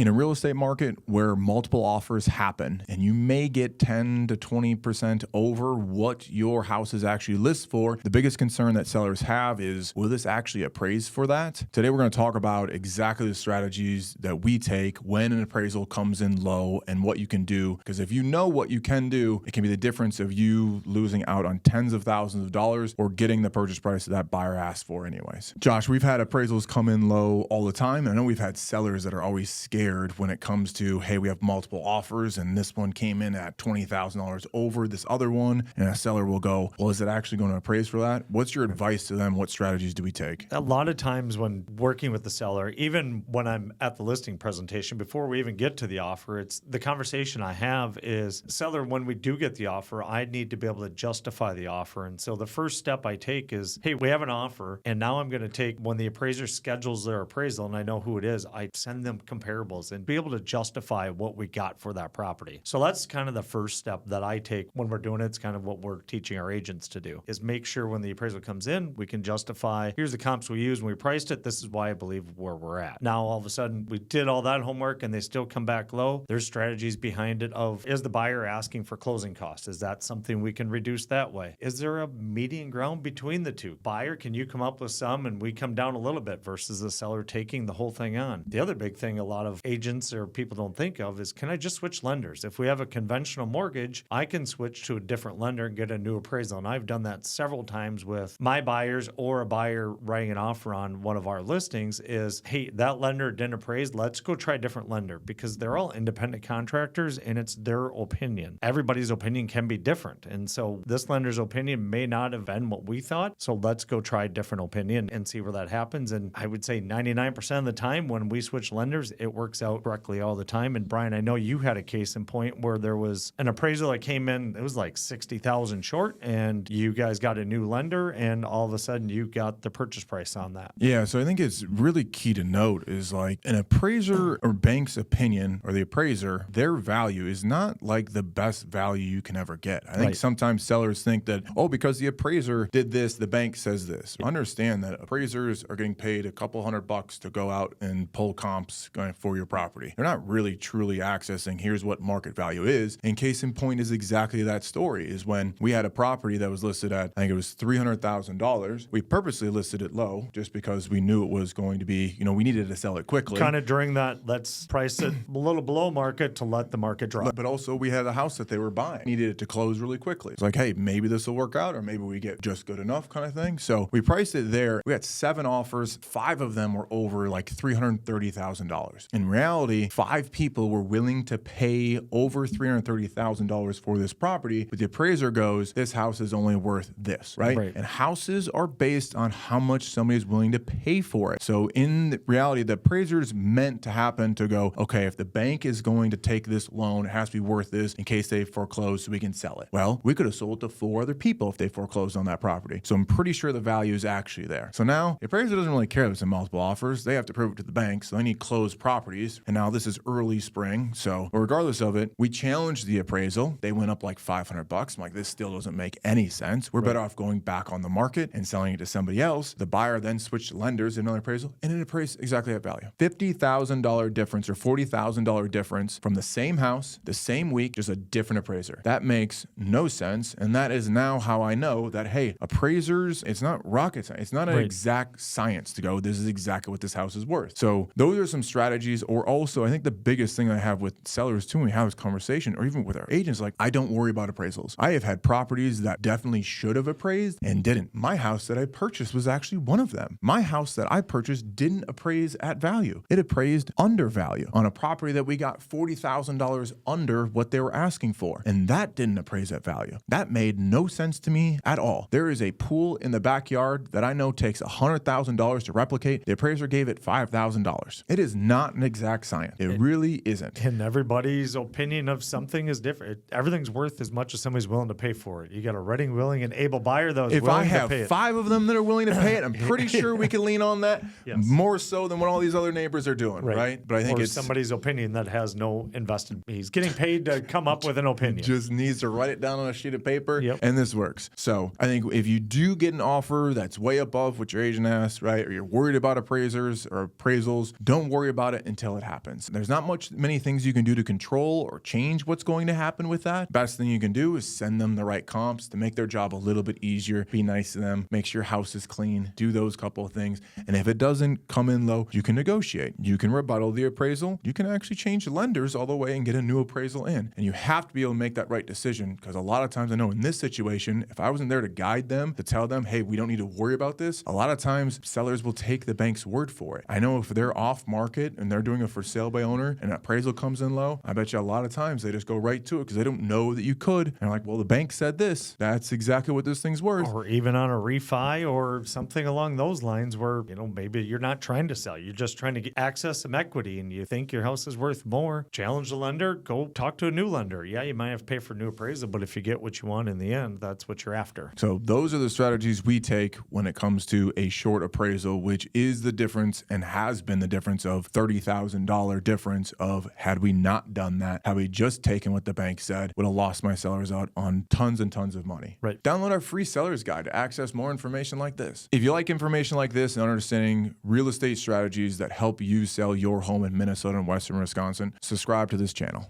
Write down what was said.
In a real estate market where multiple offers happen and you may get 10 to 20% over what your house is actually listed for, the biggest concern that sellers have is, will this actually appraise for that? Today, we're going to talk about exactly the strategies that we take when an appraisal comes in low and what you can do. Because if you know what you can do, it can be the difference of you losing out on tens of thousands of dollars or getting the purchase price that buyer asked for anyways. Josh, we've had appraisals come in low all the time. I know we've had sellers that are always scared when it comes to, hey, we have multiple offers and this one came in at $20,000 over this other one. And a seller will go, well, is it actually going to appraise for that? What's your advice to them? What strategies do we take? A lot of times when working with the seller, even when I'm at the listing presentation, before we even get to the offer, it's the conversation I have is, seller, when we do get the offer, I need to be able to justify the offer. And so the first step I take is, hey, we have an offer. And now I'm going to take, when the appraiser schedules their appraisal and I know who it is, I send them comparables and be able to justify what we got for that property. So that's kind of the first step that I take when we're doing it. It's kind of what we're teaching our agents to do, is make sure when the appraisal comes in, we can justify, here's the comps we used when we priced it. This is why I believe where we're at. Now, all of a sudden, we did all that homework and they still come back low. There's strategies behind it of, is the buyer asking for closing costs? Is that something we can reduce that way? Is there a median ground between the two? Buyer, can you come up with some and we come down a little bit versus the seller taking the whole thing on? The other big thing a lot of agents or people don't think of is, can I just switch lenders? If we have a conventional mortgage, I can switch to a different lender and get a new appraisal. And I've done that several times with my buyers or a buyer writing an offer on one of our listings is, hey, that lender didn't appraise. Let's go try a different lender, because they're all independent contractors and it's their opinion. Everybody's opinion can be different. And so this lender's opinion may not have been what we thought. So let's go try a different opinion and see where that happens. And I would say 99% of the time when we switch lenders, it works out correctly all the time. And Brian, I know you had a case in point where there was an appraisal that came in, it was like 60,000 short, and you guys got a new lender and all of a sudden you got the purchase price on that. Yeah, so I think it's really key to note is like an appraiser or bank's opinion or the appraiser, their value is not like the best value you can ever get. I think sometimes sellers think that, oh, because the appraiser did this, the bank says this. Understand that appraisers are getting paid a couple $100 to go out and pull comps for your property. They're not really truly accessing, here's what market value is. And case in point is exactly that story, is when we had a property that was listed at, I think it was $300,000. We purposely listed it low just because we knew it was going to be, we needed to sell it quickly. Kind of during that, let's price it a little below market to let the market drop. But also we had a house that they were buying, needed it to close really quickly. It's like, hey, maybe this will work out or maybe we get just good enough kind of thing. So we priced it there. We had 7 offers. 5 of them were over like $330,000. In reality, 5 people were willing to pay over $330,000 for this property, but the appraiser goes, this house is only worth this, right? And houses are based on how much somebody is willing to pay for it. So in reality, the appraiser's meant to happen to go, okay, if the bank is going to take this loan, it has to be worth this in case they foreclose so we can sell it. Well, we could have sold to 4 other people if they foreclosed on that property. So I'm pretty sure the value is actually there. So now the appraiser doesn't really care if it's in multiple offers. They have to prove it to the bank. So they need closed properties. And now this is early spring. So regardless of it, we challenged the appraisal. They went up like $500. I'm like, this still doesn't make any sense. We're better off going back on the market and selling it to somebody else. The buyer then switched lenders in another appraisal and it appraised exactly that value. $50,000 difference or $40,000 difference from the same house, the same week, just a different appraiser. That makes no sense. And that is now how I know that, hey, appraisers, it's not rocket science. It's not an exact science to go, this is exactly what this house is worth. So those are some strategies. Or also, I think the biggest thing I have with sellers too when we have this conversation, or even with our agents, like, I don't worry about appraisals. I have had properties that definitely should have appraised and didn't. My house that I purchased was actually one of them. My house that I purchased didn't appraise at value. It appraised under value on a property that we got $40,000 under what they were asking for. And that didn't appraise at value. That made no sense to me at all. There is a pool in the backyard that I know takes $100,000 to replicate. The appraiser gave it $5,000. It is not an exact science. It really isn't. And everybody's opinion of something is different. Everything's worth as much as somebody's willing to pay for it. You got a ready, willing, and able buyer that was willing to pay it. If I have 5 of them that are willing to pay it, I'm pretty sure we can lean on that more so than what all these other neighbors are doing, right? But I think it's somebody's opinion that has no invested. He's getting paid to come up with an opinion. Just needs to write it down on a sheet of paper, and this works. So I think if you do get an offer that's way above what your agent asked, right, or you're worried about appraisers or appraisals, don't worry about it until until it happens. There's not many things you can do to control or change what's going to happen with that. Best thing you can do is send them the right comps to make their job a little bit easier. Be nice to them, make sure your house is clean, do those couple of things. And if it doesn't come in low, you can negotiate. You can rebuttal the appraisal. You can actually change lenders all the way and get a new appraisal in. And you have to be able to make that right decision, because a lot of times I know in this situation, if I wasn't there to guide them, to tell them, hey, we don't need to worry about this, a lot of times sellers will take the bank's word for it. I know if they're off market and they're doing a for sale by owner and an appraisal comes in low, I bet you a lot of times they just go right to it because they don't know that you could. And they're like, well, the bank said this. That's exactly what this thing's worth. Or even on a refi or something along those lines where, maybe you're not trying to sell. You're just trying to get access some equity and you think your house is worth more. Challenge the lender, go talk to a new lender. Yeah, you might have to pay for a new appraisal, but if you get what you want in the end, that's what you're after. So those are the strategies we take when it comes to a short appraisal, which is the difference and has been the difference of $30,000 difference of had we not done that, had we just taken what the bank said, would have lost my sellers out on tons and tons of money. Right. Download our free seller's guide to access more information like this. If you like information like this and understanding real estate strategies that help you sell your home in Minnesota and Western Wisconsin, subscribe to this channel.